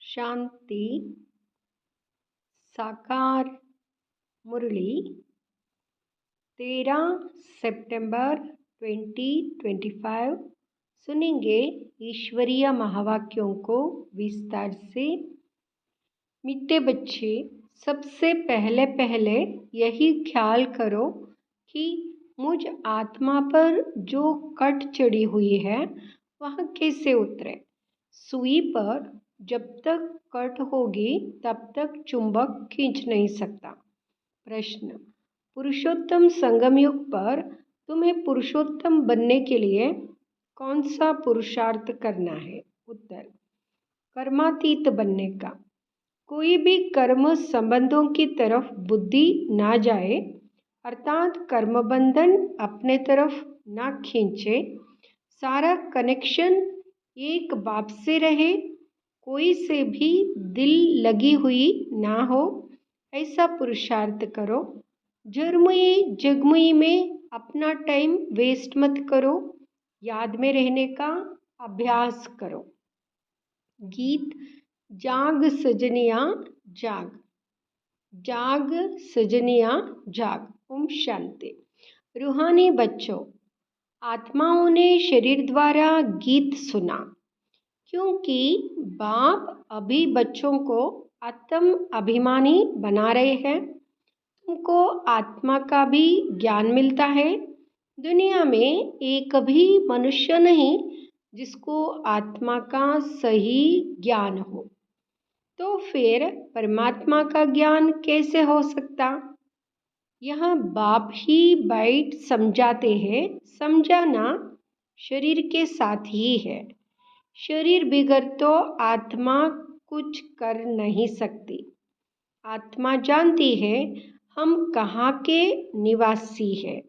शांति साकार मुरली 13 सितंबर 2025 सुनेंगे ईश्वरीय महावाक्यों को विस्तार से। मीठे बच्चे, सबसे पहले यही ख्याल करो कि मुझ आत्मा पर जो कट चढ़ी हुई है वह कैसे उतरे। सुई पर जब तक कट होगी तब तक चुंबक खींच नहीं सकता। प्रश्न, पुरुषोत्तम संगम युग पर तुम्हें पुरुषोत्तम बनने के लिए कौन सा पुरुषार्थ करना है? उत्तर, कर्मातीत बनने का। कोई भी कर्म संबंधों की तरफ बुद्धि ना जाए, अर्थात कर्म बंधन अपने तरफ ना खींचे, सारा कनेक्शन एक बाप से रहे, कोई से भी दिल लगी हुई ना हो, ऐसा पुरुषार्थ करो। जरमुई जगमुई में अपना टाइम वेस्ट मत करो, याद में रहने का अभ्यास करो। गीत जाग सजनिया जाग, जाग सजनिया जाग। ओम शांति। रूहानी बच्चों, आत्माओं ने शरीर द्वारा गीत सुना, क्योंकि बाप अभी बच्चों को आत्म अभिमानी बना रहे हैं। तुमको आत्मा का भी ज्ञान मिलता है। दुनिया में एक भी मनुष्य नहीं जिसको आत्मा का सही ज्ञान हो, तो फिर परमात्मा का ज्ञान कैसे हो सकता? यह बाप ही बैठ समझाते हैं। समझाना शरीर के साथ ही है। शरीर बिगड़ तो आत्मा कुछ कर नहीं सकती। आत्मा जानती है हम कहाँ के निवासी हैं,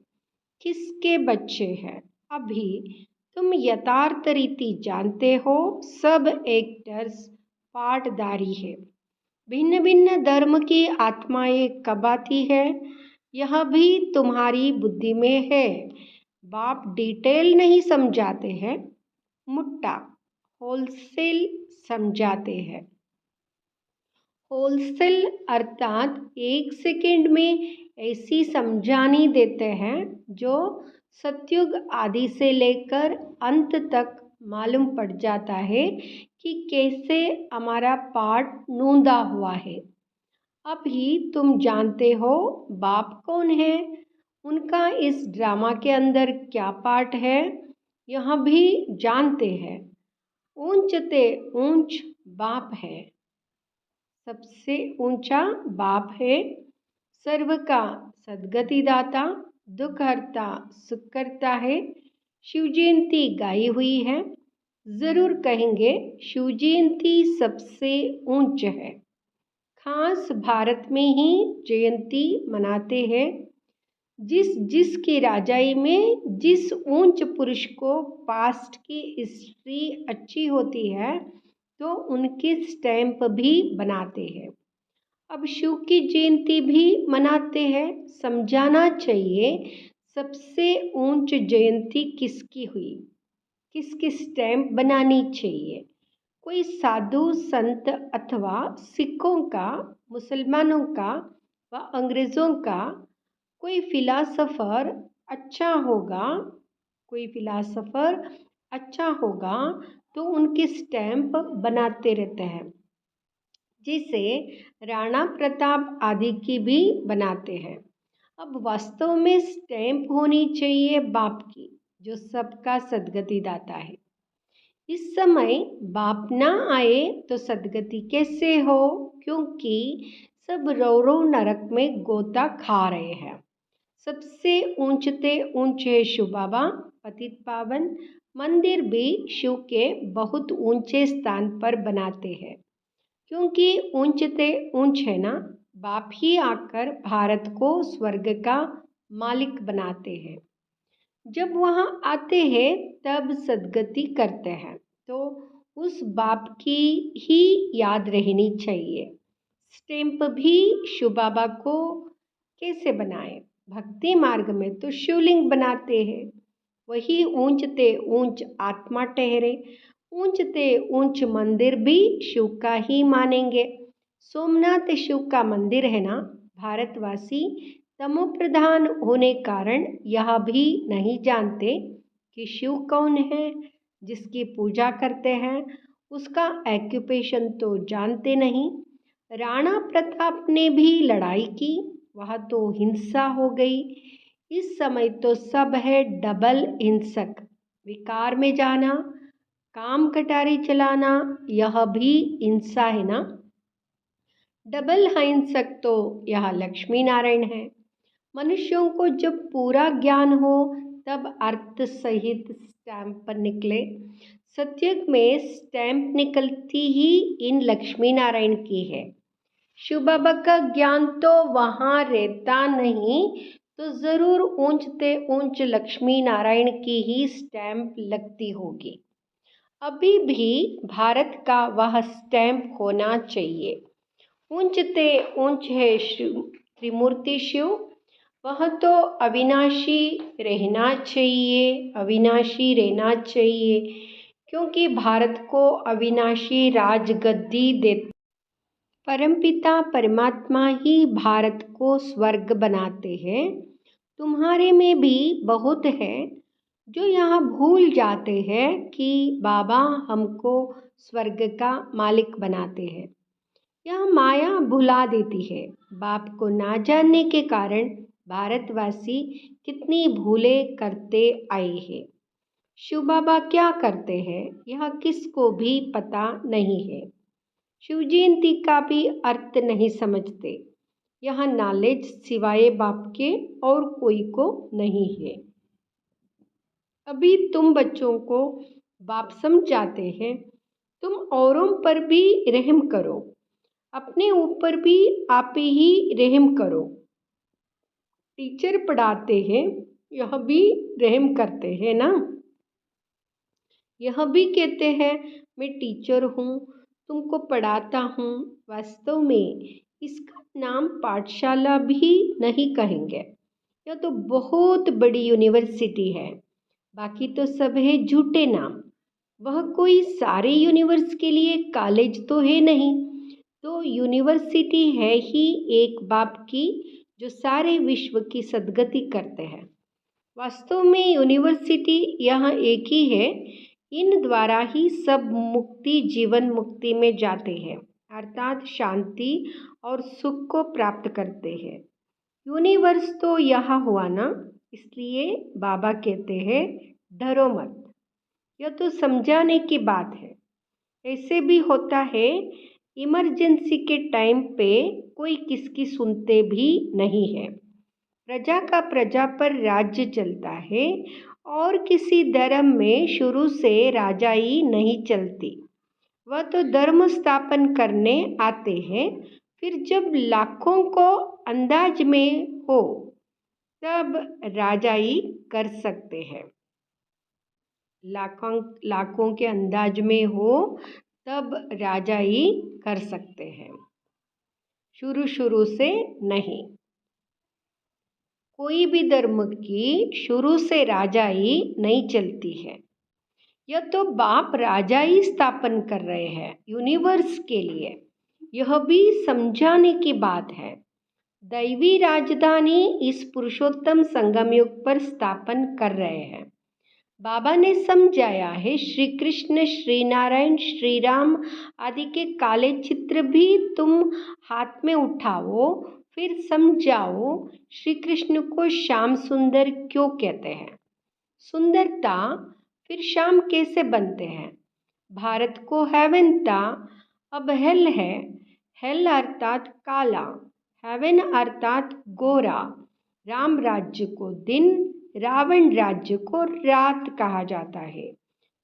किसके बच्चे हैं। अभी तुम यथार्थ रीति जानते हो, सब एक्टर्स पाठधारी है। भिन्न भिन्न धर्म की आत्माएं कब आती है, यह भी तुम्हारी बुद्धि में है। बाप डिटेल नहीं समझाते हैं, मुट्टा होलसेल समझाते हैं। होलसेल अर्थात एक सेकंड में ऐसी समझानी देते हैं जो सतयुग आदि से लेकर अंत तक मालूम पड़ जाता है कि कैसे हमारा पार्ट नूंदा हुआ है। अभी तुम जानते हो बाप कौन है, उनका इस ड्रामा के अंदर क्या पार्ट है, यह भी जानते हैं। ऊंचते ऊंच बाप है, सबसे ऊंचा बाप है। सर्व का सद्गति दाता, दुख हरता, सुख करता है। शिव जयंती गाई हुई है, जरूर कहेंगे शिव जयंती सबसे ऊंच है। खास भारत में ही जयंती मनाते हैं। जिस की राजाई में जिस ऊंच पुरुष को पास्ट की हिस्ट्री अच्छी होती है तो उनके स्टैंप भी बनाते हैं। अब शिव की जयंती भी मनाते हैं। समझाना चाहिए सबसे ऊंच जयंती किसकी हुई, किसकी स्टैंप बनानी चाहिए। कोई साधु संत अथवा सिखों का, मुसलमानों का व अंग्रेज़ों का कोई फिलासफर अच्छा होगा, कोई फिलासफर अच्छा होगा तो उनके स्टैंप बनाते रहते हैं। जिसे राणा प्रताप आदि की भी बनाते हैं। अब वास्तव में स्टैंप होनी चाहिए बाप की, जो सबका सद्गति दाता है। इस समय बाप ना आए तो सद्गति कैसे हो, क्योंकि सब रौरव नरक में गोता खा रहे हैं। सबसे ऊंचते ऊंचे शिव बाबा पतित पावन मंदिर भी शिव के बहुत ऊंचे स्थान पर बनाते हैं, क्योंकि ऊंचते ऊंच है ना। बाप ही आकर भारत को स्वर्ग का मालिक बनाते हैं। जब वहाँ आते हैं तब सद्गति करते हैं, तो उस बाप की ही याद रहनी चाहिए। स्टैंप भी शिव बाबा को कैसे बनाए? भक्ति मार्ग में तो शिवलिंग बनाते हैं, वही ऊंचते ऊंच आत्मा ठहरे। ऊंचते ऊंच मंदिर भी शिव का ही मानेंगे। सोमनाथ शिव का मंदिर है ना। भारतवासी तमोप्रधान होने कारण यह भी नहीं जानते कि शिव कौन है। जिसकी पूजा करते हैं उसका ऑक्यूपेशन तो जानते नहीं। राणा प्रताप ने भी लड़ाई की, वह तो हिंसा हो गई। इस समय तो सब है डबल हिंसक। विकार में जाना, काम कटारी चलाना, यह भी हिंसा है ना। डबल हिंसक तो यह लक्ष्मी नारायण है। मनुष्यों को जब पूरा ज्ञान हो तब अर्थ सहित स्टैंप पर निकले। सत्युग में स्टैंप निकलती ही इन लक्ष्मी नारायण की है। शिव बाबा का ज्ञान तो वहाँ रहता नहीं तो जरूर ऊंचते ऊंच लक्ष्मी नारायण की ही स्टैंप लगती होगी। अभी भी भारत का वह स्टैंप होना चाहिए। ऊंचते ऊंच है शिव, त्रिमूर्ति शिव, वह तो अविनाशी रहना चाहिए, अविनाशी रहना चाहिए, क्योंकि भारत को अविनाशी राजगद्दी देते। परमपिता परमात्मा ही भारत को स्वर्ग बनाते हैं। तुम्हारे में भी बहुत है जो यहाँ भूल जाते हैं कि बाबा हमको स्वर्ग का मालिक बनाते हैं। यह माया भुला देती है। बाप को ना जानने के कारण भारतवासी कितनी भूलें करते आए हैं। शिव बाबा क्या करते हैं यह किसको भी पता नहीं है। शिव जयंती का भी अर्थ नहीं समझते। यह नॉलेज सिवाय बाप के और कोई को नहीं है। अभी तुम बच्चों को बाप समझाते हैं। तुम औरों पर भी रहम करो, अपने ऊपर भी आप ही रहम करो। टीचर पढ़ाते हैं, यह भी रहम करते हैं ना। यह भी कहते हैं मैं टीचर हूँ, तुमको पढ़ाता हूँ। वास्तव में इसका नाम पाठशाला भी नहीं कहेंगे। यह तो बहुत बड़ी यूनिवर्सिटी है। बाकी तो सब है झूठे नाम। वह कोई सारे यूनिवर्स के लिए कॉलेज तो है नहीं। तो यूनिवर्सिटी है ही एक बाप की जो सारे विश्व की सद्गति करते हैं। वास्तव में यूनिवर्सिटी यह एक ही है। इन द्वारा ही सब मुक्ति जीवन मुक्ति में जाते हैं, अर्थात शांति और सुख को प्राप्त करते हैं। यूनिवर्स तो यह हुआ ना, इसलिए बाबा कहते हैं डरो मत। यह तो समझाने की बात है। ऐसे भी होता है इमरजेंसी के टाइम पे कोई किसकी सुनते भी नहीं है। प्रजा का प्रजा पर राज्य चलता है और किसी धर्म में शुरू से राजाई नहीं चलती। वह तो धर्म स्थापन करने आते हैं। फिर जब लाखों को अंदाज में हो तब राजाई कर सकते हैं। लाखों के अंदाज में हो तब राजाई कर सकते हैं, शुरू से नहीं। कोई भी धर्म की शुरू से राजाई नहीं चलती है। यह तो बाप राजाई स्थापन कर रहे हैं यूनिवर्स के लिए। यह भी समझाने की बात है। दैवी राजधानी इस पुरुषोत्तम संगम युग पर स्थापन कर रहे हैं। बाबा ने समझाया है श्री कृष्ण, श्री नारायण, श्री राम आदि के काले चित्र भी तुम हाथ में उठाओ, फिर समझाओ श्री कृष्ण को श्याम सुंदर क्यों कहते हैं। सुंदरता फिर श्याम कैसे बनते हैं। भारत को हेवन था, अब हेल है। हेल अर्थात काला, हेवन अर्थात गोरा। राम राज्य को दिन, रावण राज्य को रात कहा जाता है।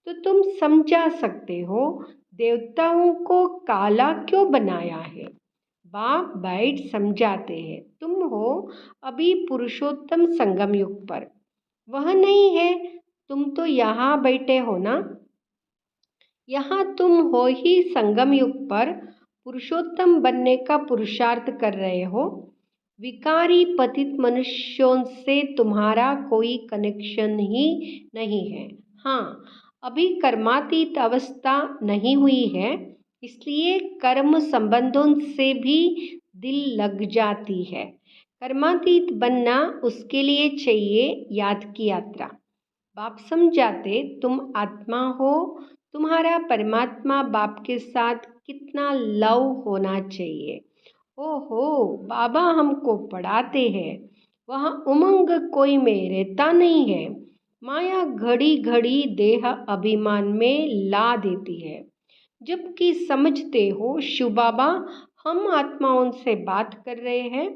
तो तुम समझा सकते हो देवताओं को काला क्यों बनाया है। बाप बैठ समझाते हैं। तुम हो अभी पुरुषोत्तम संगम युग पर, वह नहीं है। तुम तो यहाँ बैठे हो ना। यहाँ तुम हो ही संगम युग पर पुरुषोत्तम बनने का पुरुषार्थ कर रहे हो। विकारी पतित मनुष्यों से तुम्हारा कोई कनेक्शन ही नहीं है। हाँ, अभी कर्मातीत अवस्था नहीं हुई है, इसलिए कर्म संबंधों से भी दिल लग जाती है। कर्मातीत बनना उसके लिए चाहिए याद की यात्रा। बाप समझाते तुम आत्मा हो, तुम्हारा परमात्मा बाप के साथ कितना लव होना चाहिए। ओहो, बाबा हमको पढ़ाते हैं, वह उमंग कोई में रहता नहीं है। माया घड़ी घड़ी देह अभिमान में ला देती है। जबकि समझते हो शिव बाबा हम आत्माओं से बात कर रहे हैं,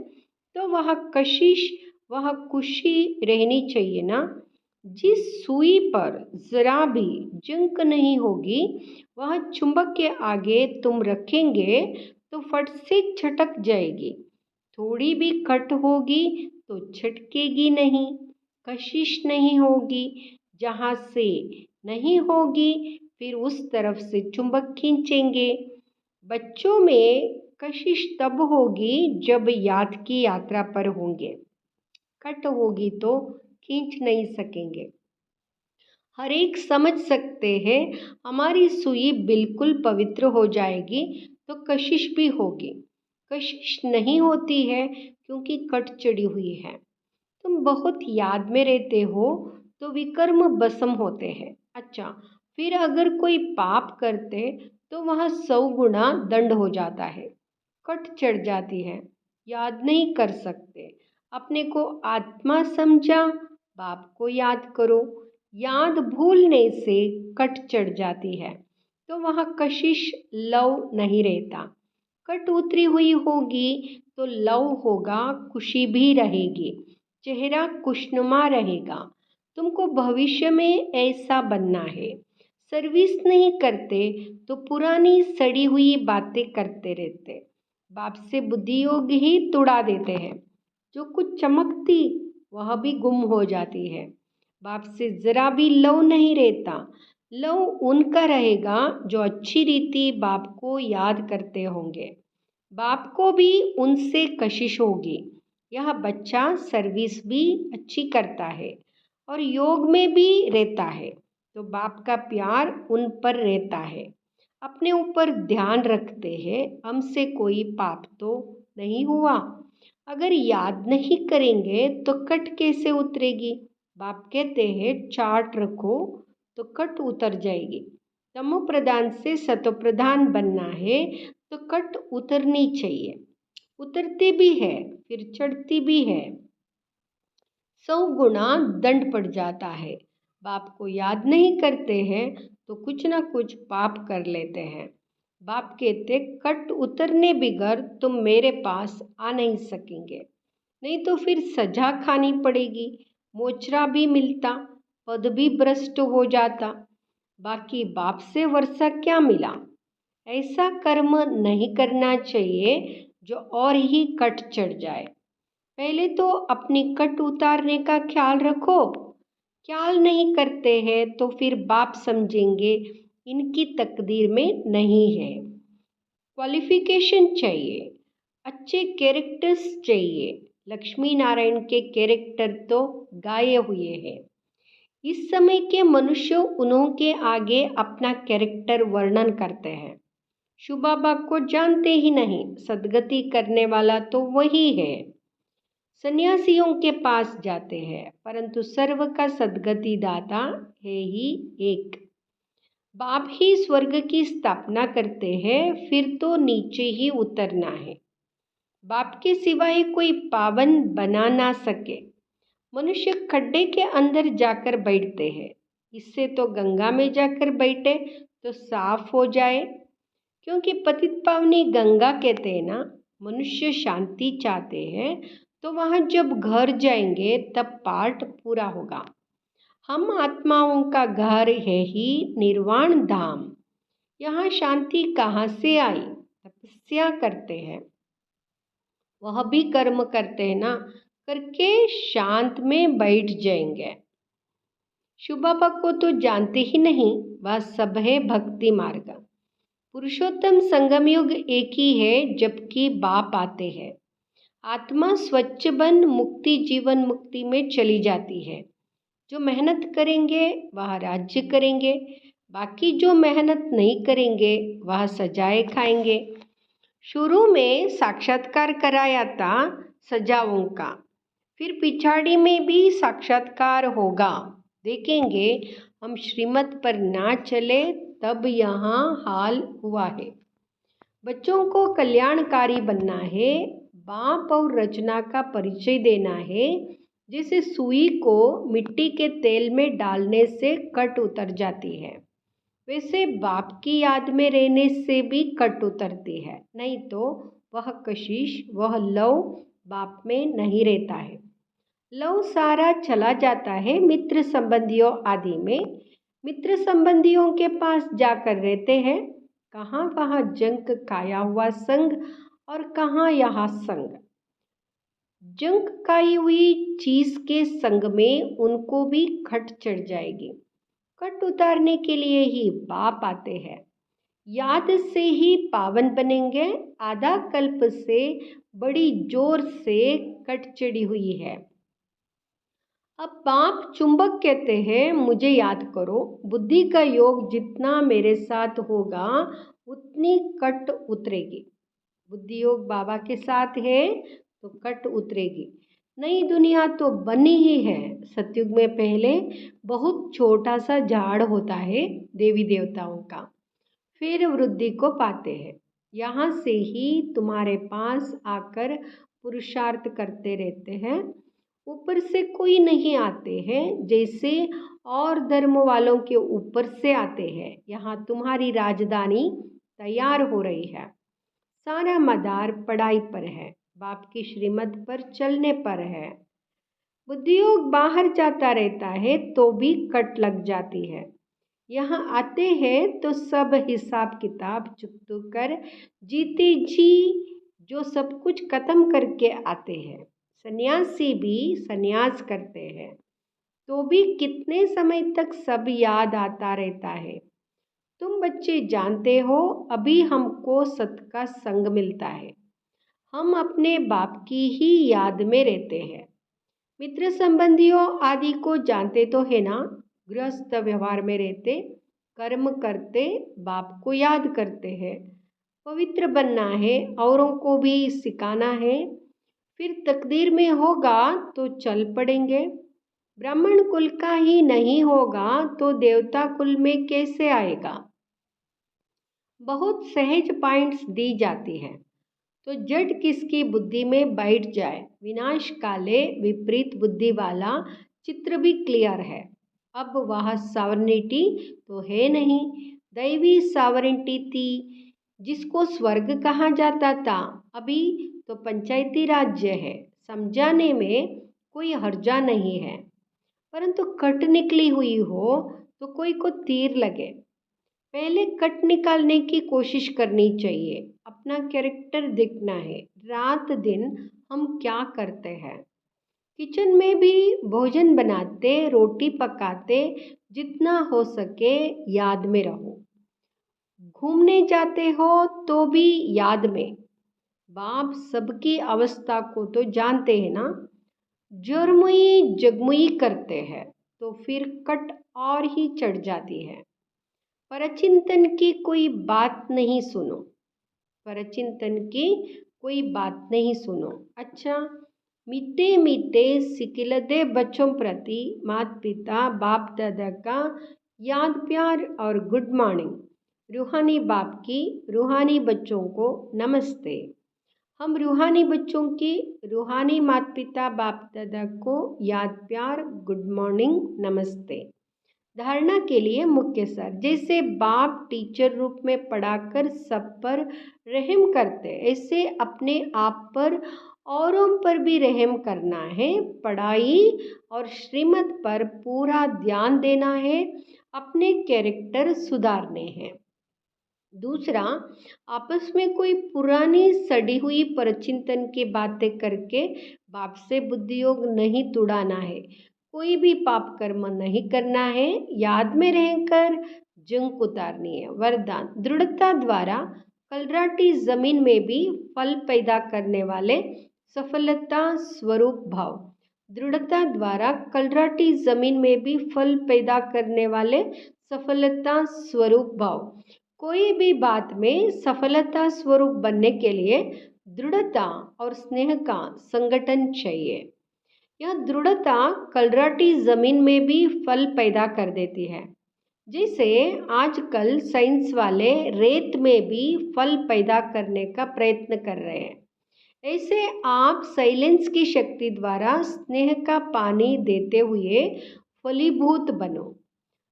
तो वह कशिश, वह खुशी रहनी चाहिए ना। जिस सुई पर जरा भी जंक नहीं होगी, वह चुंबक के आगे तुम रखेंगे तो फट से छटक जाएगी। थोड़ी भी कट होगी तो छटकेगी नहीं, कशिश नहीं होगी। जहाँ से नहीं होगी फिर उस तरफ से चुंबक खींचेंगे। बच्चों में कशिश तब होगी जब याद की यात्रा पर होंगे, कट होगी तो खींच नहीं सकेंगे। हर एक समझ सकते हैं हमारी सुई बिल्कुल पवित्र हो जाएगी तो कशिश भी होगी। कशिश नहीं होती है क्योंकि कट चढ़ी हुई है। तुम बहुत याद में रहते हो तो विकर्म भस्म होते हैं। अच्छा, फिर अगर कोई पाप करते तो वह 100 गुना दंड हो जाता है। कट चढ़ जाती है, याद नहीं कर सकते। अपने को आत्मा समझा, बाप को याद करो। याद भूलने से कट चढ़ जाती है तो वह कशिश लव नहीं रहता। कट उतरी हुई होगी तो लव होगा, खुशी भी रहेगी, चेहरा खुशनुमा रहेगा। तुमको भविष्य में ऐसा बनना है। सर्विस नहीं करते तो पुरानी सड़ी हुई बातें करते रहते, बाप से बुद्धि योग ही तुड़ा देते हैं। जो कुछ चमकती वह भी गुम हो जाती है। बाप से जरा भी लव नहीं रहता। लव उनका रहेगा जो अच्छी रीति बाप को याद करते होंगे। बाप को भी उनसे कशिश होगी। यह बच्चा सर्विस भी अच्छी करता है और योग में भी रहता है तो बाप का प्यार उन पर रहता है। अपने ऊपर ध्यान रखते हैं, हमसे कोई पाप तो नहीं हुआ। अगर याद नहीं करेंगे तो कट कैसे उतरेगी। बाप कहते हैं चार्ट रखो तो कट उतर जाएगी। तमो प्रधान से सतो प्रधान बनना है तो कट उतरनी चाहिए। उतरती भी है फिर चढ़ती भी है। 100 गुना दंड पड़ जाता है। बाप को याद नहीं करते हैं तो कुछ ना कुछ पाप कर लेते हैं। बाप कहते कट उतरने बिगर तुम मेरे पास आ नहीं सकेंगे, नहीं तो फिर सजा खानी पड़ेगी। मोचरा भी मिलता, पद भी भ्रष्ट हो जाता, बाकी बाप से वर्षा क्या मिला। ऐसा कर्म नहीं करना चाहिए जो और ही कट चढ़ जाए। पहले तो अपनी कट उतारने का ख्याल रखो। ख्याल नहीं करते हैं तो फिर बाप समझेंगे इनकी तकदीर में नहीं है। क्वालिफिकेशन चाहिए, अच्छे कैरेक्टर्स चाहिए। लक्ष्मी नारायण के कैरेक्टर तो गाए हुए हैं। इस समय के मनुष्य उन्होंने आगे अपना कैरेक्टर वर्णन करते हैं। शिव बाबा को जानते ही नहीं, सदगति करने वाला तो वही है। सन्यासियों के पास जाते हैं परंतु सर्व का सदगति दाता है ही एक। बाप ही स्वर्ग की स्थापना करते हैं, फिर तो नीचे ही उतरना है। बाप के सिवाय कोई पावन बना ना सके। मनुष्य खड्डे के अंदर जाकर बैठते हैं, इससे तो गंगा में जाकर बैठे तो साफ हो जाए। क्योंकि पतित पावनी गंगा कहते हैं ना। मनुष्य शांति चाहते हैं तो वहाँ जब घर जाएंगे तब पाठ पूरा होगा। हम आत्माओं का घर है ही निर्वाण धाम। यहाँ शांति कहाँ से आई? तपस्या करते हैं, वह भी कर्म करते हैं ना, करके शांत में बैठ जाएंगे। शिव बाबा को तो जानते ही नहीं, वह सब है भक्ति मार्ग। पुरुषोत्तम संगम युग एक ही है जबकि बाप आते हैं। आत्मा स्वच्छ बन मुक्ति जीवन मुक्ति में चली जाती है। जो मेहनत करेंगे वह राज्य करेंगे, बाकी जो मेहनत नहीं करेंगे वह सजाएं खाएंगे। शुरू में साक्षात्कार कराया था सजाओं का, फिर पिछाड़ी में भी साक्षात्कार होगा। देखेंगे हम श्रीमत पर ना चले तब यहाँ हाल हुआ है। बच्चों को कल्याणकारी बनना है, बाप और रचना का परिचय देना है। जैसे सुई को मिट्टी के तेल में डालने से कट उतर जाती है, वैसे बाप की याद में रहने से भी कट उतरती है, नहीं तो वह कशिश, वह लव बाप में नहीं रहता है। लव सारा चला जाता है मित्र संबंधियों आदि में। मित्र संबंधियों के पास जाकर रहते हैं, कहाँ वहाँ जंक खाया हुआ संग और कहाँ यहाँ संग। जंक खाई हुई चीज के संग में उनको भी खट चढ़ जाएगी। कट उतारने के लिए ही बाप आते हैं, याद से ही पावन बनेंगे। आधा कल्प से बड़ी जोर से कट चढ़ी हुई है। अब बाप चुंबक कहते हैं मुझे याद करो। बुद्धि का योग जितना मेरे साथ होगा उतनी कट उतरेगी। बुद्धि योग बाबा के साथ है तो कट उतरेगी। नई दुनिया तो बनी ही है। सतयुग में पहले बहुत छोटा सा झाड़ होता है देवी देवताओं का, फिर वृद्धि को पाते हैं। यहाँ से ही तुम्हारे पास आकर पुरुषार्थ करते रहते हैं। ऊपर से कोई नहीं आते हैं, जैसे और धर्म वालों के ऊपर से आते हैं। यहाँ तुम्हारी राजधानी तैयार हो रही है। सारा मदार पढ़ाई पर है, बाप की श्रीमत पर चलने पर है। बुद्धियोग बाहर जाता रहता है तो भी कट लग जाती है। यहाँ आते हैं तो सब हिसाब किताब चुकतो कर जीते जी जो सब कुछ खत्म करके आते हैं। सन्यासी भी सन्यास करते हैं तो भी कितने समय तक सब याद आता रहता है। तुम बच्चे जानते हो अभी हमको सत का संग मिलता है, हम अपने बाप की ही याद में रहते हैं। मित्र संबंधियों आदि को जानते तो है ना। गृहस्थ व्यवहार में रहते, कर्म करते, बाप को याद करते हैं। पवित्र बनना है, औरों को भी सिखाना है। फिर तकदीर में होगा तो चल पड़ेंगे। ब्राह्मण कुल का ही नहीं होगा तो देवता कुल में कैसे आएगा। बहुत सहज पॉइंट्स दी जाती है तो जड़ किसकी बुद्धि में बैठ जाए। विनाश काले विपरीत बुद्धि वाला चित्र भी क्लियर है। अब वह सॉवरेनिटी तो है नहीं, दैवी सॉवरेनिटी थी जिसको स्वर्ग कहा जाता था। अभी तो पंचायती राज्य है। समझाने में कोई हर्जा नहीं है, परंतु कट निकली हुई हो तो कोई को तीर लगे। पहले कट निकालने की कोशिश करनी चाहिए। अपना कैरेक्टर देखना है। रात दिन हम क्या करते हैं। किचन में भी भोजन बनाते, रोटी पकाते, जितना हो सके याद में रहो। घूमने जाते हो तो भी याद में। बाप सबकी अवस्था को तो जानते हैं ना। जोरमुई जगमुई करते हैं तो फिर कट और ही चढ़ जाती है। परचिंतन की कोई बात नहीं सुनो। परचिंतन की कोई बात नहीं सुनो। अच्छा, मीठे मीठे सिकिलदे बच्चों प्रति माता पिता बाप दादा का याद प्यार और गुड मॉर्निंग। रूहानी बाप की रूहानी बच्चों को नमस्ते। हम रूहानी बच्चों की रूहानी माता पिता बाप दादा को याद प्यार गुड मॉर्निंग नमस्ते। धारणा के लिए मुख्य सार, जैसे बाप टीचर रूप में पढ़ाकर सब पर रहम करते, ऐसे अपने आप पर औरों पर भी रहम करना है। पढ़ाई और श्रीमत पर पूरा ध्यान देना है। अपने कैरेक्टर सुधारने हैं। दूसरा, आपस में कोई पुरानी सड़ी हुई परचिंतन की बातें करके बाप से बुद्धि योग नहीं तुड़ाना है। कोई भी पाप कर्म नहीं करना है। याद में रहकर जंक उतारनी है। वरदान, दृढ़ता द्वारा कलराटी जमीन में भी फल पैदा करने वाले सफलता स्वरूप भाव। दृढ़ता द्वारा कलराटी जमीन में भी फल पैदा करने वाले सफलता स्वरूप भाव। कोई भी बात में सफलता स्वरूप बनने के लिए दृढ़ता और स्नेह का संगठन चाहिए। यह दृढ़ता कलराटी जमीन में भी फल पैदा कर देती है। जैसे आजकल साइंस वाले रेत में भी फल पैदा करने का प्रयत्न कर रहे हैं, ऐसे आप साइलेंस की शक्ति द्वारा स्नेह का पानी देते हुए फलीभूत बनो।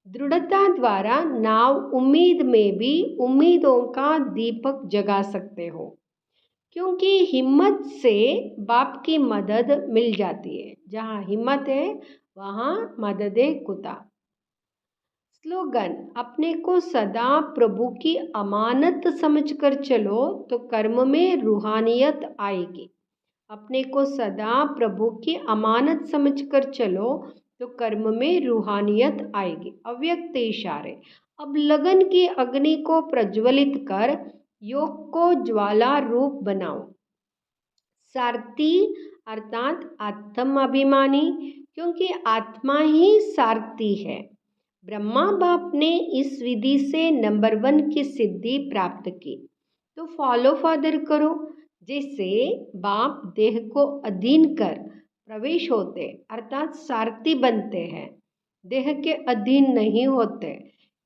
दृढ़ता द्वारा नाव उम्मीद में भी उम्मीदों का दीपक जगा सकते हो, क्योंकि हिम्मत से बाप की मदद मिल जाती है। जहाँ हिम्मत है वहाँ मदद कुता। स्लोगन, अपने को सदा प्रभु की अमानत समझकर चलो तो कर्म में रूहानियत आएगी। अपने को सदा प्रभु की अमानत समझकर चलो तो कर्म में रूहानियत आएगी। अव्यक्त इशारे, अब लगन की अग्नि को प्रज्वलित कर योग को ज्वाला रूप बनाओ। सारथी अर्थात आत्म अभिमानी, क्योंकि आत्मा ही सारथी है। ब्रह्मा बाप ने इस विधि से नंबर 1 की सिद्धि प्राप्त की, तो फॉलो फादर करो। जैसे बाप देह को अधीन कर प्रवेश होते अर्थात सारथी बनते हैं, देह के अधीन नहीं होते,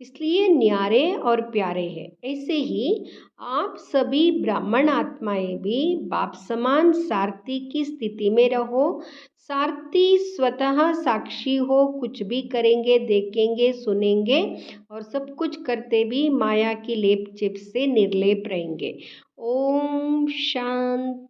इसलिए न्यारे और प्यारे हैं। ऐसे ही आप सभी ब्राह्मण आत्माएं भी बाप समान सारथी की स्थिति में रहो। सारथी स्वतः साक्षी हो, कुछ भी करेंगे, देखेंगे, सुनेंगे और सब कुछ करते भी माया की लेप चिप से निर्लेप रहेंगे। ओम शांति।